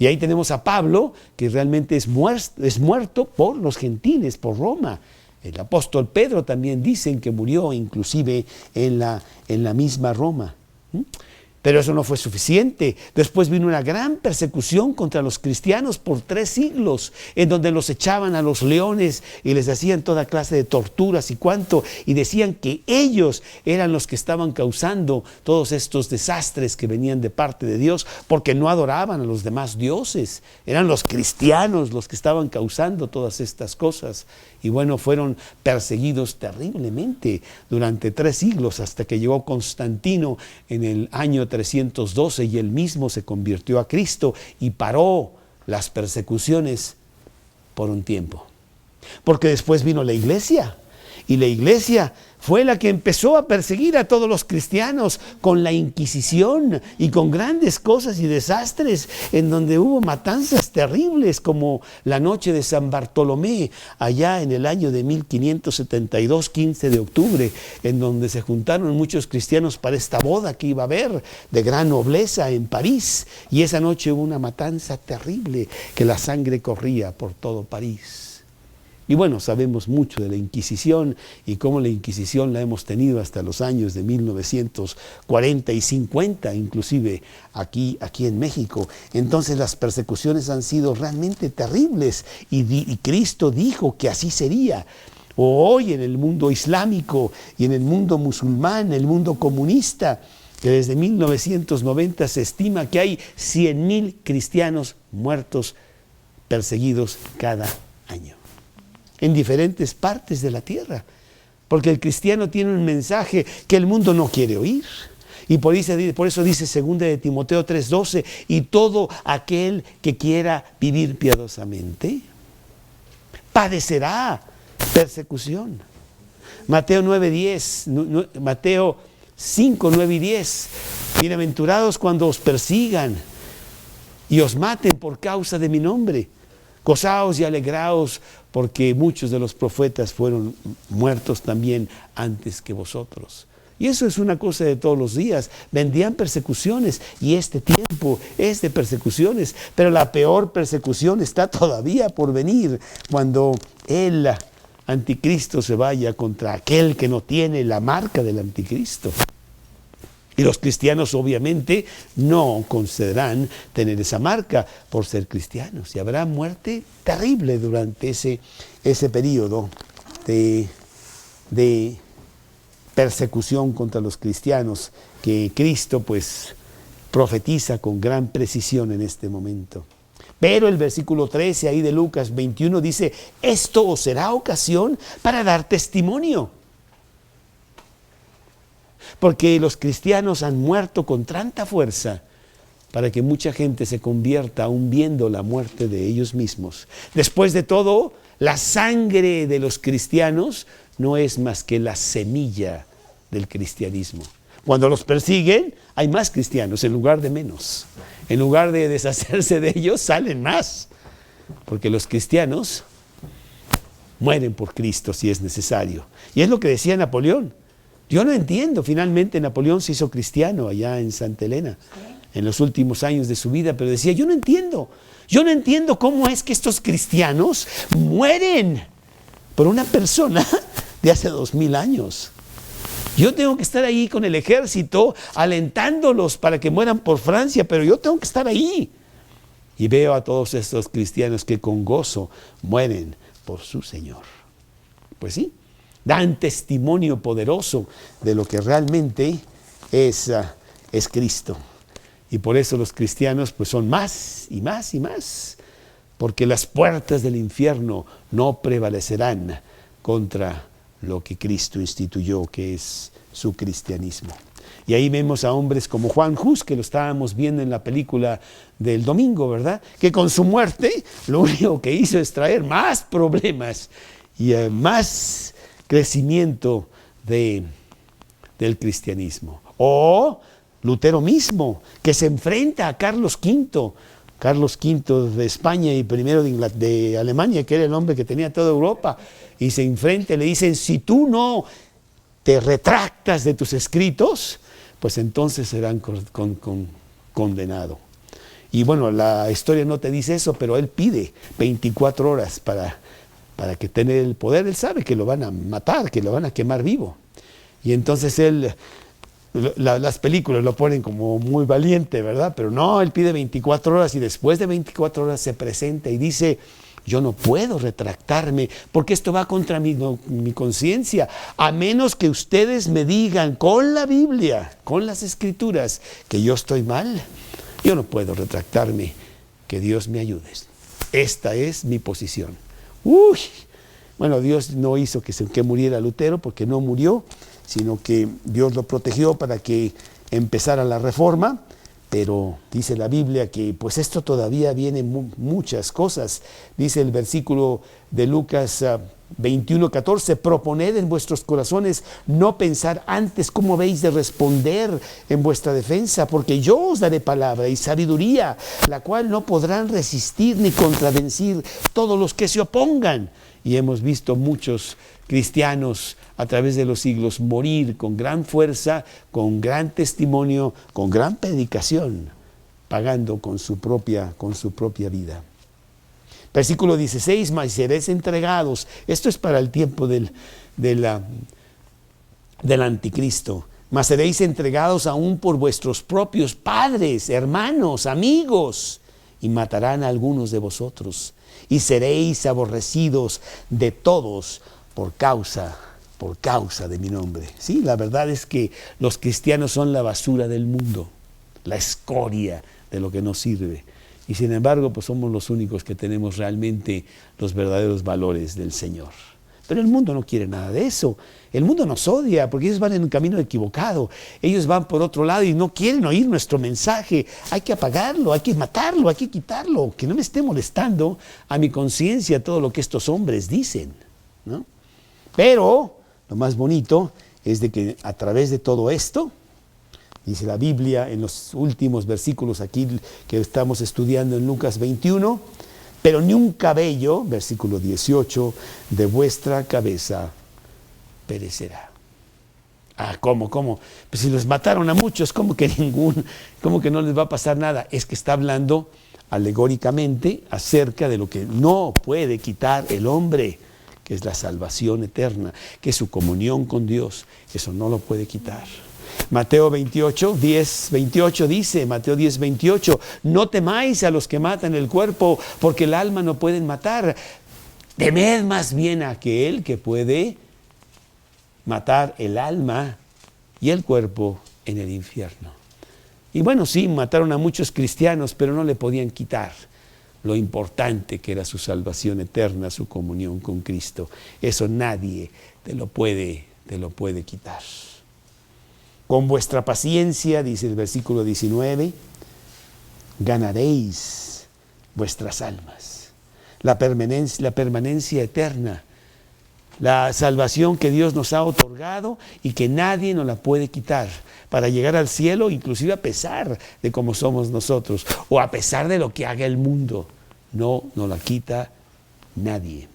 Y ahí tenemos a Pablo, que realmente es muerto por los gentiles, por Roma. El apóstol Pedro también dicen que murió inclusive en la misma Roma. Pero eso no fue suficiente. Después vino una gran persecución contra los cristianos por 3 siglos, en donde los echaban a los leones y les hacían toda clase de torturas y decían que ellos eran los que estaban causando todos estos desastres que venían de parte de Dios, porque no adoraban a los demás dioses. Eran los cristianos los que estaban causando todas estas cosas. Y bueno, fueron perseguidos terriblemente durante 3 siglos, hasta que llegó Constantino en el año 312 y él mismo se convirtió a Cristo y paró las persecuciones por un tiempo. Porque después vino la iglesia, y la iglesia fue la que empezó a perseguir a todos los cristianos con la Inquisición y con grandes cosas y desastres, en donde hubo matanzas terribles como la noche de San Bartolomé, allá en el año de 1572, 15 de octubre, en donde se juntaron muchos cristianos para esta boda que iba a haber de gran nobleza en París. Y esa noche hubo una matanza terrible, que la sangre corría por todo París. Y bueno, sabemos mucho de la Inquisición y cómo la Inquisición la hemos tenido hasta los años de 1940 y 50, inclusive aquí en México. Entonces las persecuciones han sido realmente terribles y Cristo dijo que así sería. Hoy en el mundo islámico y en el mundo musulmán, en el mundo comunista, que desde 1990 se estima que hay 100,000 cristianos muertos, perseguidos cada año, en diferentes partes de la tierra, porque el cristiano tiene un mensaje que el mundo no quiere oír. Y por eso dice 2 de Timoteo 3:12, y todo aquel que quiera vivir piadosamente padecerá persecución. Mateo 9:10, Mateo 5, 9 y 10, bienaventurados cuando os persigan y os maten por causa de mi nombre. Gozaos y alegraos, porque muchos de los profetas fueron muertos también antes que vosotros. Y eso es una cosa de todos los días. Vendrían persecuciones, y este tiempo es de persecuciones, pero la peor persecución está todavía por venir, cuando el anticristo se vaya contra aquel que no tiene la marca del anticristo. Y los cristianos obviamente no concederán tener esa marca por ser cristianos. Y habrá muerte terrible durante ese periodo de persecución contra los cristianos que Cristo pues profetiza con gran precisión en este momento. Pero el versículo 13 ahí de Lucas 21 dice, esto os será ocasión para dar testimonio. Porque los cristianos han muerto con tanta fuerza para que mucha gente se convierta aún viendo la muerte de ellos mismos. Después de todo, la sangre de los cristianos no es más que la semilla del cristianismo. Cuando los persiguen, hay más cristianos en lugar de menos. En lugar de deshacerse de ellos, salen más. Porque los cristianos mueren por Cristo si es necesario. Y es lo que decía Napoleón. Yo no entiendo, finalmente Napoleón se hizo cristiano allá en Santa Elena, en los últimos años de su vida, pero decía, yo no entiendo cómo es que estos cristianos mueren por una persona de hace 2000 años. Yo tengo que estar ahí con el ejército alentándolos para que mueran por Francia, pero yo tengo que estar ahí. Y veo a todos estos cristianos que con gozo mueren por su Señor. Pues sí, dan testimonio poderoso de lo que realmente es Cristo. Y por eso los cristianos pues son más y más y más, porque las puertas del infierno no prevalecerán contra lo que Cristo instituyó, que es su cristianismo. Y ahí vemos a hombres como Juan Hus, que lo estábamos viendo en la película del domingo, ¿verdad? Que con su muerte lo único que hizo es traer más problemas y más crecimiento del cristianismo. O Lutero mismo, que se enfrenta a Carlos V. Carlos V de España y primero de Alemania, que era el hombre que tenía toda Europa, y se enfrenta y le dicen, si tú no te retractas de tus escritos, pues entonces serán condenados. Y bueno, la historia no te dice eso, pero él pide 24 horas para que tenga el poder. Él sabe que lo van a matar, que lo van a quemar vivo. Y entonces las películas lo ponen como muy valiente, ¿verdad? Pero no, él pide 24 horas y después de 24 horas se presenta y dice, yo no puedo retractarme porque esto va contra mi conciencia, a menos que ustedes me digan con la Biblia, con las Escrituras, que yo estoy mal. Yo no puedo retractarme, que Dios me ayude. Esta es mi posición. Bueno, Dios no hizo que muriera Lutero porque no murió, sino que Dios lo protegió para que empezara la reforma, pero dice la Biblia que pues esto todavía viene muchas cosas. Dice el versículo de Lucas 21:14, proponed en vuestros corazones no pensar antes cómo habéis de responder en vuestra defensa, porque yo os daré palabra y sabiduría, la cual no podrán resistir ni contradecir todos los que se opongan. Y hemos visto muchos cristianos a través de los siglos morir con gran fuerza, con gran testimonio, con gran predicación, pagando con su propia vida. Versículo 16, mas seréis entregados. Esto es para el tiempo del anticristo. Mas seréis entregados aún por vuestros propios padres, hermanos, amigos, y matarán a algunos de vosotros. Y seréis aborrecidos de todos por causa de mi nombre. Sí, la verdad es que los cristianos son la basura del mundo, la escoria de lo que nos sirve. Y sin embargo, pues somos los únicos que tenemos realmente los verdaderos valores del Señor. Pero el mundo no quiere nada de eso. El mundo nos odia porque ellos van en un camino equivocado. Ellos van por otro lado y no quieren oír nuestro mensaje. Hay que apagarlo, hay que matarlo, hay que quitarlo. Que no me esté molestando a mi conciencia todo lo que estos hombres dicen, ¿no? Pero lo más bonito es de que a través de todo esto, dice la Biblia en los últimos versículos aquí que estamos estudiando en Lucas 21, pero ni un cabello, versículo 18, de vuestra cabeza perecerá. ¿Cómo? Pues si los mataron a muchos, ¿cómo que no les va a pasar nada? Es que está hablando alegóricamente acerca de lo que no puede quitar el hombre, que es la salvación eterna, que es su comunión con Dios. Eso no lo puede quitar. Mateo 10:28 dice, Mateo 10:28, no temáis a los que matan el cuerpo, porque el alma no pueden matar. Temed más bien a aquel que puede matar el alma y el cuerpo en el infierno. Y bueno, sí, mataron a muchos cristianos, pero no le podían quitar lo importante que era su salvación eterna, su comunión con Cristo. Eso nadie te lo puede quitar. Con vuestra paciencia, dice el versículo 19, ganaréis vuestras almas. La permanencia eterna, la salvación que Dios nos ha otorgado y que nadie nos la puede quitar para llegar al cielo, inclusive a pesar de cómo somos nosotros o a pesar de lo que haga el mundo. No nos la quita nadie.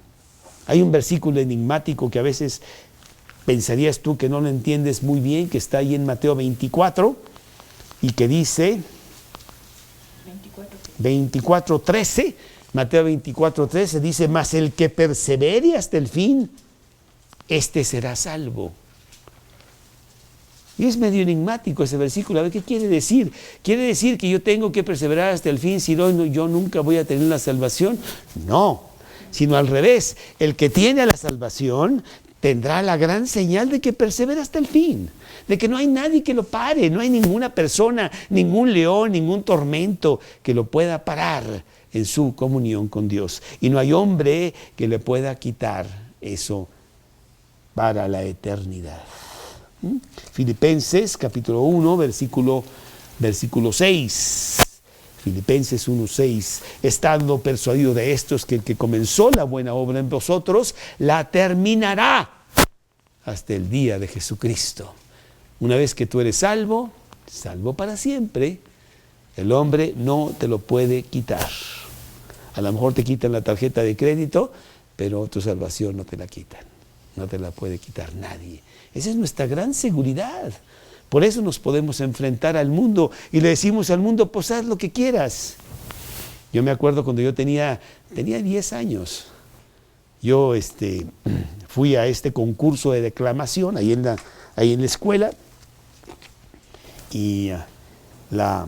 Hay un versículo enigmático que a veces pensarías tú que no lo entiendes muy bien, que está ahí en Mateo 24 y que dice 24:13, Mateo 24:13 dice, mas el que persevere hasta el fin, este será salvo. Y es medio enigmático ese versículo. A ver, ¿qué quiere decir? ¿Quiere decir que yo tengo que perseverar hasta el fin, si no, yo nunca voy a tener la salvación? No, sino al revés. El que tiene a la salvación tendrá la gran señal de que persevera hasta el fin, de que no hay nadie que lo pare, no hay ninguna persona, ningún león, ningún tormento que lo pueda parar en su comunión con Dios. Y no hay hombre que le pueda quitar eso para la eternidad. Filipenses capítulo 1, versículo 6. Filipenses 1:6, estando persuadido de estos, que el que comenzó la buena obra en vosotros, la terminará hasta el día de Jesucristo. Una vez que tú eres salvo, salvo para siempre, el hombre no te lo puede quitar. A lo mejor te quitan la tarjeta de crédito, pero tu salvación no te la quitan. No te la puede quitar nadie. Esa es nuestra gran seguridad. Por eso nos podemos enfrentar al mundo y le decimos al mundo, pues haz lo que quieras. Yo me acuerdo cuando yo tenía 10 años. Yo fui a este concurso de declamación ahí en la escuela, y la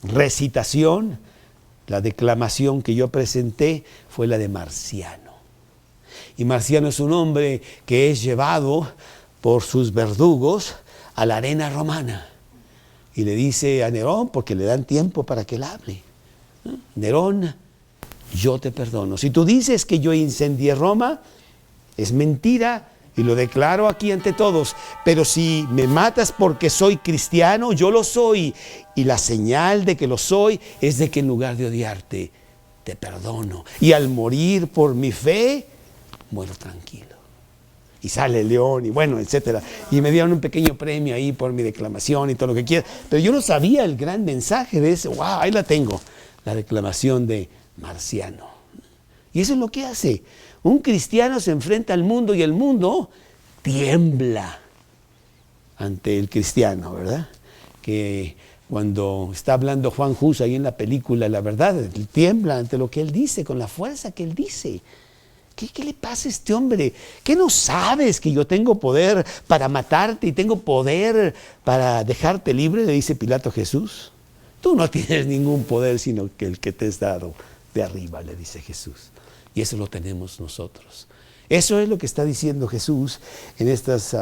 recitación, la declamación que yo presenté fue la de Marciano. Y Marciano es un hombre que es llevado por sus verdugos a la arena romana, y le dice a Nerón, porque le dan tiempo para que él hable, Nerón, yo te perdono. Si tú dices que yo incendié Roma, es mentira y lo declaro aquí ante todos, pero si me matas porque soy cristiano, yo lo soy, y la señal de que lo soy es de que en lugar de odiarte, te perdono, y al morir por mi fe, muero tranquilo. Y sale el león, y bueno, etcétera. Y me dieron un pequeño premio ahí por mi declamación y todo lo que quiera. Pero yo no sabía el gran mensaje de ese. ¡Wow! Ahí la tengo, la declamación de Marciano. Y eso es lo que hace. Un cristiano se enfrenta al mundo y el mundo tiembla ante el cristiano, ¿verdad? Que cuando está hablando Juan Hus ahí en la película, la verdad, tiembla ante lo que él dice, con la fuerza que él dice. ¿Qué le pasa a este hombre? ¿Qué no sabes que yo tengo poder para matarte y tengo poder para dejarte libre? Le dice Pilato a Jesús. Tú no tienes ningún poder sino que el que te es dado de arriba, le dice Jesús. Y eso lo tenemos nosotros. Eso es lo que está diciendo Jesús en estos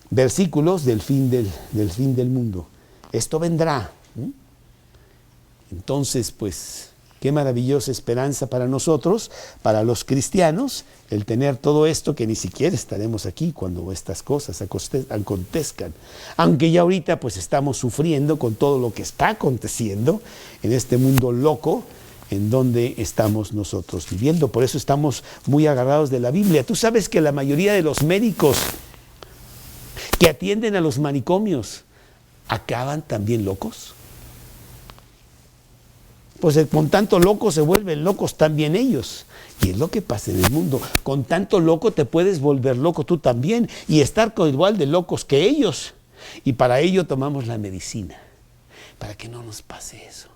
versículos del fin del mundo. Esto vendrá. Entonces, pues, qué maravillosa esperanza para nosotros, para los cristianos, el tener todo esto, que ni siquiera estaremos aquí cuando estas cosas acontezcan. Aunque ya ahorita pues estamos sufriendo con todo lo que está aconteciendo en este mundo loco en donde estamos nosotros viviendo. Por eso estamos muy agarrados de la Biblia. Tú sabes que la mayoría de los médicos que atienden a los manicomios acaban también locos. Pues con tanto loco se vuelven locos también ellos. Y es lo que pasa en el mundo. Con tanto loco te puedes volver loco tú también y estar igual de locos que ellos. Y para ello tomamos la medicina, para que no nos pase eso.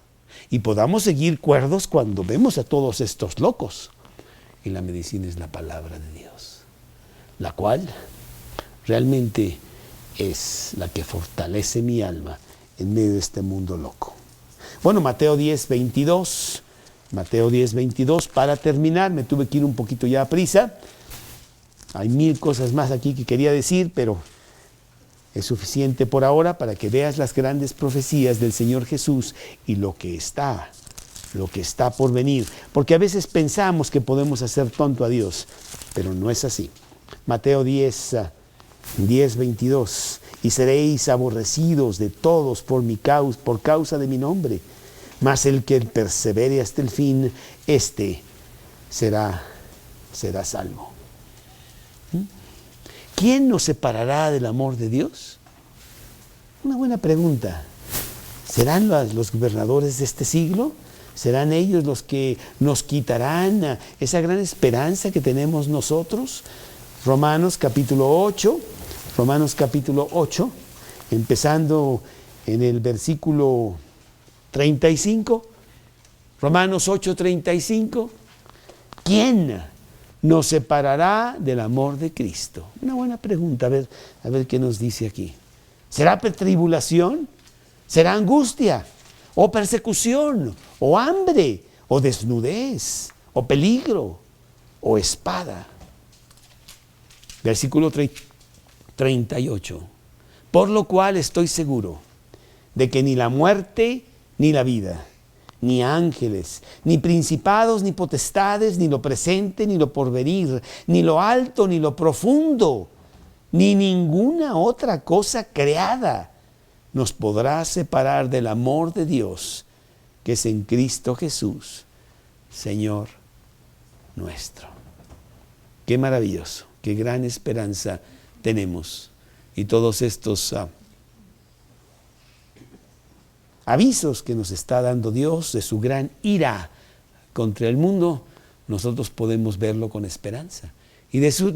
Y podamos seguir cuerdos cuando vemos a todos estos locos. Y la medicina es la palabra de Dios, la cual realmente es la que fortalece mi alma en medio de este mundo loco. Bueno, Mateo 10:22, para terminar, me tuve que ir un poquito ya a prisa. Hay 1000 cosas más aquí que quería decir, pero es suficiente por ahora para que veas las grandes profecías del Señor Jesús y lo que está por venir. Porque a veces pensamos que podemos hacer tonto a Dios, pero no es así. Mateo 10:22, y seréis aborrecidos de todos por causa de mi nombre, mas el que persevere hasta el fin, será salvo. ¿Quién nos separará del amor de Dios? Una buena pregunta. ¿Serán los gobernadores de este siglo? ¿Serán ellos los que nos quitarán esa gran esperanza que tenemos nosotros? Romanos capítulo 8, empezando en el versículo 35, Romanos 8:35, ¿quién nos separará del amor de Cristo? Una buena pregunta, a ver qué nos dice aquí. ¿Será tribulación? ¿Será angustia? ¿O persecución? ¿O hambre? ¿O desnudez? ¿O peligro? ¿O espada? Versículo 38. Por lo cual estoy seguro de que ni la muerte ni la vida, ni ángeles, ni principados, ni potestades, ni lo presente, ni lo porvenir, ni lo alto, ni lo profundo, ni ninguna otra cosa creada nos podrá separar del amor de Dios que es en Cristo Jesús, Señor nuestro. Qué maravilloso, qué gran esperanza tenemos. Y todos estos avisos que nos está dando Dios de su gran ira contra el mundo, nosotros podemos verlo con esperanza. Y decir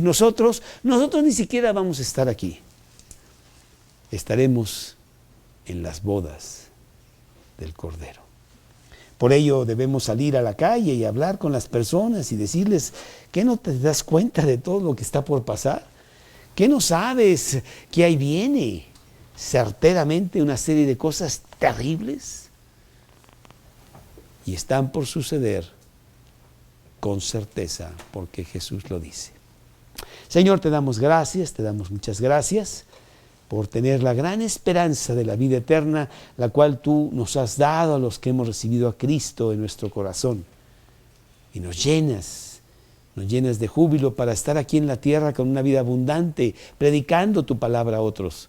nosotros ni siquiera vamos a estar aquí. Estaremos en las bodas del Cordero. Por ello debemos salir a la calle y hablar con las personas y decirles, ¿qué no te das cuenta de todo lo que está por pasar? ¿Qué no sabes que ahí viene certeramente una serie de cosas terribles? Y están por suceder con certeza, porque Jesús lo dice. Señor, te damos gracias, te damos muchas gracias por tener la gran esperanza de la vida eterna, la cual tú nos has dado a los que hemos recibido a Cristo en nuestro corazón. Y nos llenas de júbilo para estar aquí en la tierra con una vida abundante, predicando tu palabra a otros,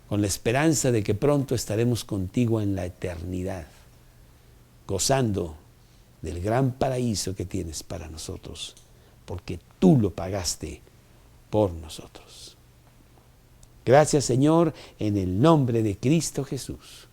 con la esperanza de que pronto estaremos contigo en la eternidad, gozando del gran paraíso que tienes para nosotros, porque tú lo pagaste por nosotros. Gracias, Señor, en el nombre de Cristo Jesús.